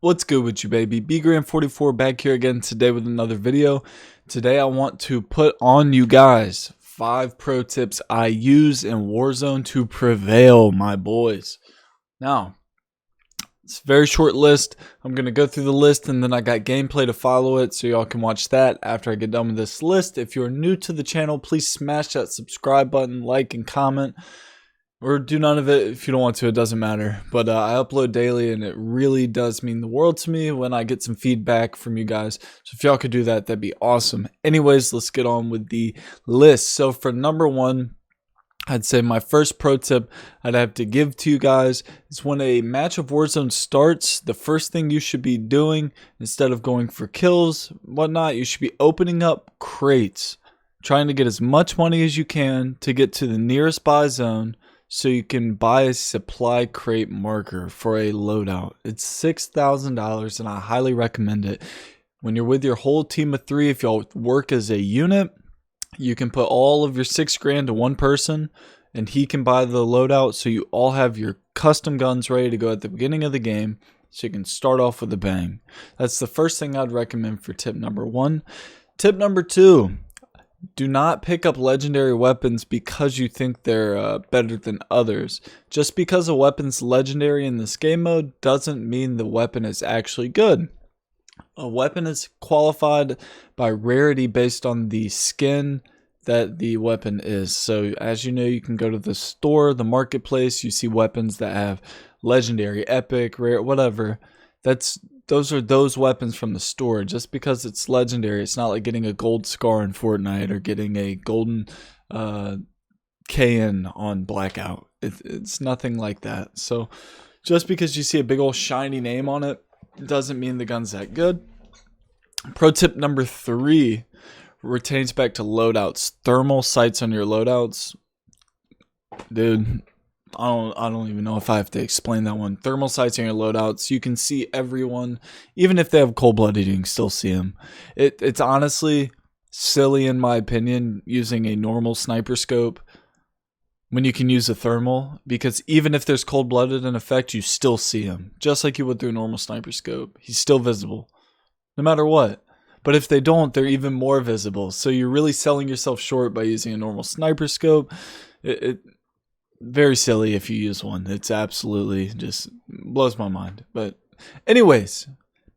What's good with you, baby? BGram44 back here again today with another video. Today I want to put on you guys 5 pro tips I use in Warzone to prevail, my boys. Now, it's a very short list. I'm going to go through the list and then I got gameplay to follow it, so y'all can watch that after I get done with this list. If you're new to the channel, please smash that subscribe button, like, and comment. Or do none of it if you don't want to, it doesn't matter. But I upload daily and it really does mean the world to me when I get some feedback from you guys. So if y'all could do that, that'd be awesome. Anyways, let's get on with the list. So for number 1, I'd say my first pro tip I'd have to give to you guys is when a match of Warzone starts, the first thing you should be doing, instead of going for kills, whatnot, you should be opening up crates. Trying to get as much money as you can to get to the nearest buy zone, so you can buy a supply crate marker for a loadout. It's $6,000 and I highly recommend it. When you're with your whole team of 3, if y'all work as a unit, you can put all of your 6 grand to one person and he can buy the loadout, so you all have your custom guns ready to go at the beginning of the game, so you can start off with a bang. That's the first thing I'd recommend for tip number 1. Tip number 2. Do not pick up legendary weapons because you think they're better than others. Just because a weapon's legendary in this game mode doesn't mean the weapon is actually good. A weapon is qualified by rarity based on the skin that the weapon is. So as you know, you can go to the store, the marketplace, you see weapons that have legendary, epic, rare, whatever. Those are those weapons from the store. Just because it's legendary, it's not like getting a gold scar in Fortnite or getting a golden KN on Blackout. It's nothing like that. So just because you see a big old shiny name on it doesn't mean the gun's that good. Pro tip number 3 retains back to loadouts. Thermal sights on your loadouts. Dude, I don't even know if I have to explain that one. Thermal sights on your loadouts, you can see everyone. Even if they have cold-blooded, you can still see them. It's honestly silly, in my opinion, using a normal sniper scope when you can use a thermal, because even if there's cold-blooded in effect, you still see him. Just like you would through a normal sniper scope. He's still visible, no matter what. But if they don't, they're even more visible. So you're really selling yourself short by using a normal sniper scope. Very silly if you use one. It's absolutely just blows my mind. But anyways,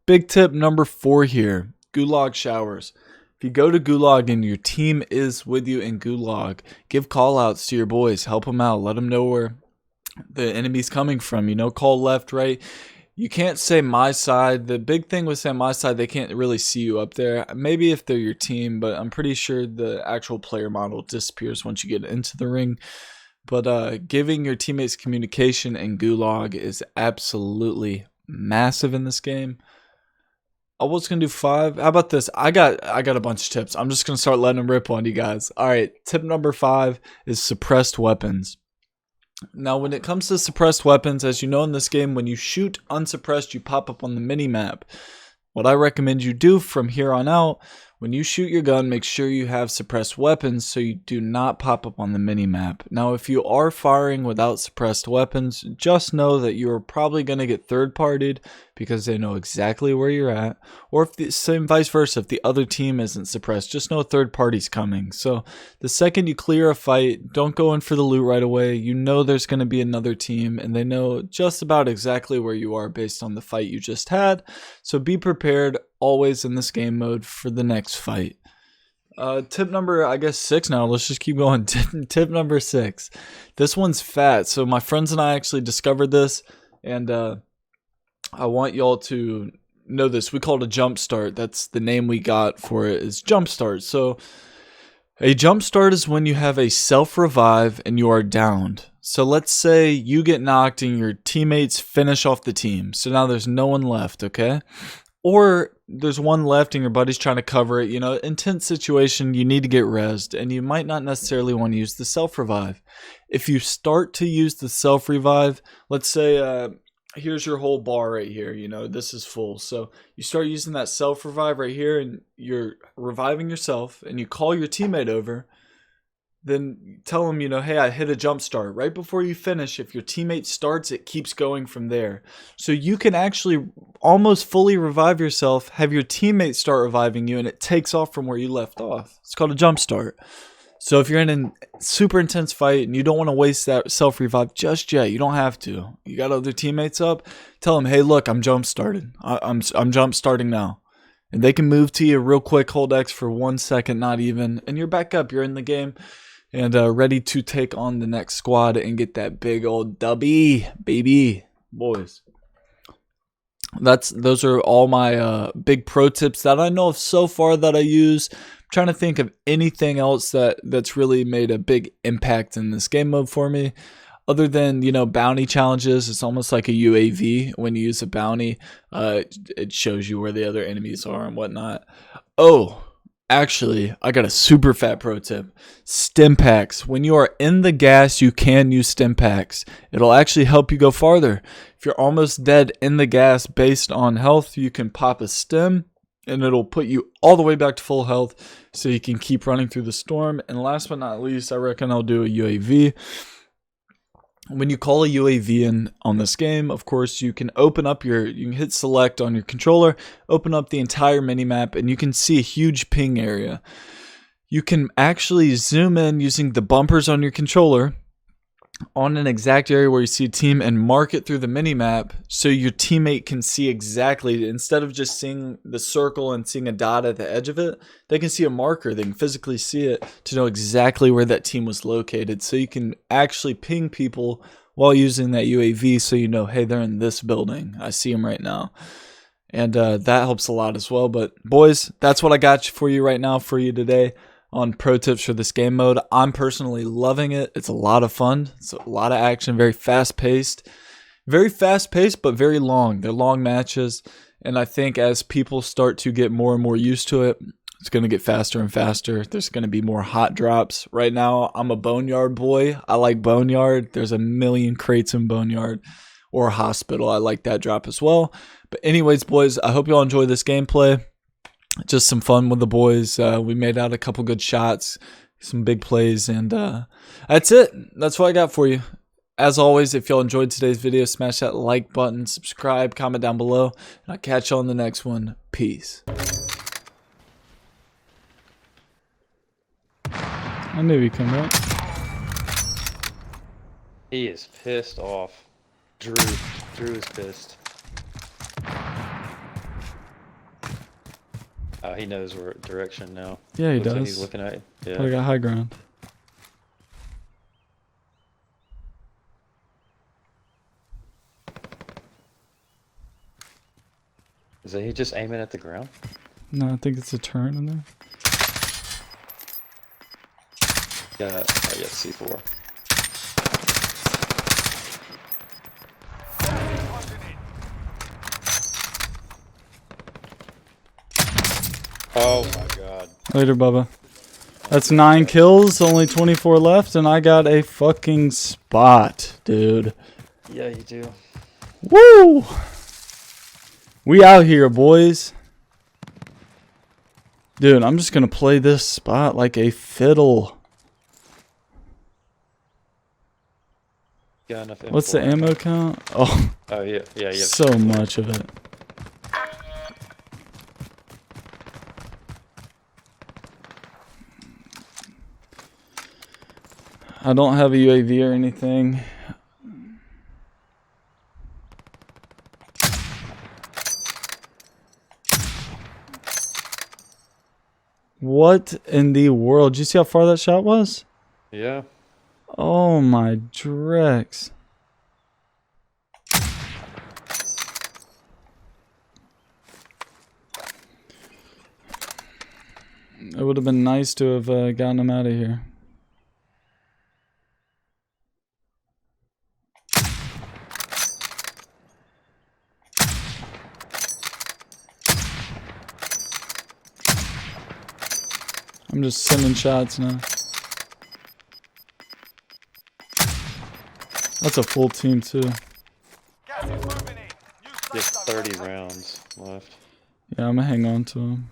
big tip number 4 here. Gulag showers. If you go to Gulag and your team is with you in Gulag, give call outs to your boys. Help them out. Let them know where the enemy's coming from. You know, call left, right. You can't say my side. The big thing with saying my side, they can't really see you up there. Maybe if they're your team, but I'm pretty sure the actual player model disappears once you get into the ring. But giving your teammates communication in Gulag is absolutely massive in this game. I was going to do 5. How about this? I got a bunch of tips. I'm just going to start letting them rip on you guys. All right, tip number 5 is suppressed weapons. Now, when it comes to suppressed weapons, as you know in this game, when you shoot unsuppressed, you pop up on the mini-map. What I recommend you do from here on out, when you shoot your gun, make sure you have suppressed weapons so you do not pop up on the mini-map. Now, if you are firing without suppressed weapons, just know that you are probably going to get third-partied because they know exactly where you're at. Or if the same vice versa, if the other team isn't suppressed, just know a third party's coming. So the second you clear a fight, don't go in for the loot right away. You know there's going to be another team, and they know just about exactly where you are based on the fight you just had. So be prepared always in this game mode for the next fight. Tip number, I guess, 6 now. Let's just keep going. Tip number 6. This one's fat. So my friends and I actually discovered this, and I want y'all to know this. We call it a jump start. That's the name we got for it, is jump start. So a jump start is when you have a self-revive and you are downed. So let's say you get knocked and your teammates finish off the team. So now there's no one left, okay? Or there's one left and your buddy's trying to cover it. You know, intense situation, you need to get rezzed, and you might not necessarily want to use the self-revive. If you start to use the self-revive, let's say here's your whole bar right here, you know, this is full. So you start using that self-revive right here, and you're reviving yourself, and you call your teammate over. then tell them, you know, hey, I hit a jump start. Right before you finish, if your teammate starts, it keeps going from there. So you can actually almost fully revive yourself, have your teammate start reviving you, and it takes off from where you left off. It's called a jump start. So if you're in a super intense fight and you don't want to waste that self-revive just yet, you don't have to. You got other teammates up, tell them, hey, look, I'm jump started. I'm jump starting now. And they can move to you real quick, hold X for 1 second, not even, and you're back up. You're in the game and ready to take on the next squad and get that big old dubby, baby, boys. Those are all my big pro tips that I know of so far that I use. I'm trying to think of anything else that's really made a big impact in this game mode for me. Other than, you know, bounty challenges, it's almost like a UAV. When you use a bounty, it shows you where the other enemies are and whatnot. Oh, actually, I got a super fat pro tip. Stim packs. When you are in the gas, you can use stim packs. It'll actually help you go farther. If you're almost dead in the gas based on health, you can pop a stim and it'll put you all the way back to full health so you can keep running through the storm. And last but not least, I reckon I'll do a UAV. When you call a UAV in on this game, of course, you can you can hit select on your controller, open up the entire minimap, and you can see a huge ping area. You can actually zoom in using the bumpers on your controller on an exact area where you see a team and mark it through the minimap so your teammate can see exactly, instead of just seeing the circle and seeing a dot at the edge of it, they can see a marker. They can physically see it to know exactly where that team was located. So you can actually ping people while using that UAV so you know, hey, they're in this building. I see them right now. And that helps a lot as well. But boys, that's what I got for you right now for you today on pro tips for this game mode. I'm personally loving it. It's a lot of fun. It's a lot of action, very fast paced, but very long. They're long matches. And I think as people start to get more and more used to it, it's going to get faster and faster. There's going to be more hot drops. Right now, I'm a Boneyard boy. I like Boneyard. There's a million crates in Boneyard or Hospital. I like that drop as well. But anyways, boys, I hope you all enjoy this gameplay. Just some fun with the boys. We made out a couple good shots, some big plays, and that's it. That's what I got for you. As always, if y'all enjoyed today's video, smash that like button, subscribe, comment down below, and I'll catch you on the next one. Peace. I knew he'd come back. He is pissed off. Drew is pissed. He knows where direction now. Yeah, he Looks does. like he's looking at you. Yeah. I got high ground. Is he just aiming at the ground? No, I think it's a turn in there. Yeah, C4. Oh my god. Later, Bubba. That's 9 kills, only 24 left, and I got a fucking spot, dude. Yeah, you do. Woo! We out here, boys. Dude, I'm just gonna play this spot like a fiddle. Got enough M4. What's the ammo count? Oh, yeah, so much of it. I don't have a UAV or anything. What in the world? Did you see how far that shot was? Yeah. Oh my Drex. It would have been nice to have gotten him out of here. I'm just sending shots now. That's a full team too. You have 30 rounds left. Yeah, I'm gonna hang on to him.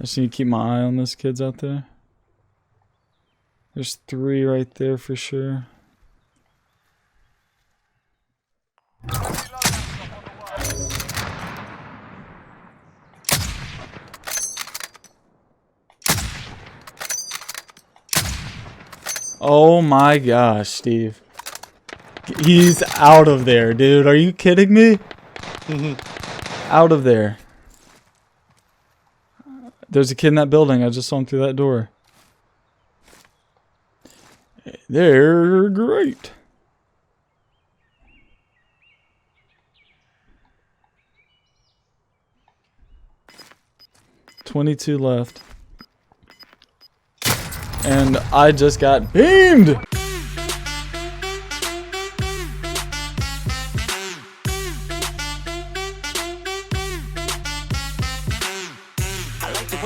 I just need to keep my eye on those kids out there. There's 3 right there for sure. Oh my gosh, Steve. He's out of there, dude. Are you kidding me? Out of there. There's a kid in that building. I just saw him through that door. They're great. $22 left. And I just got beamed!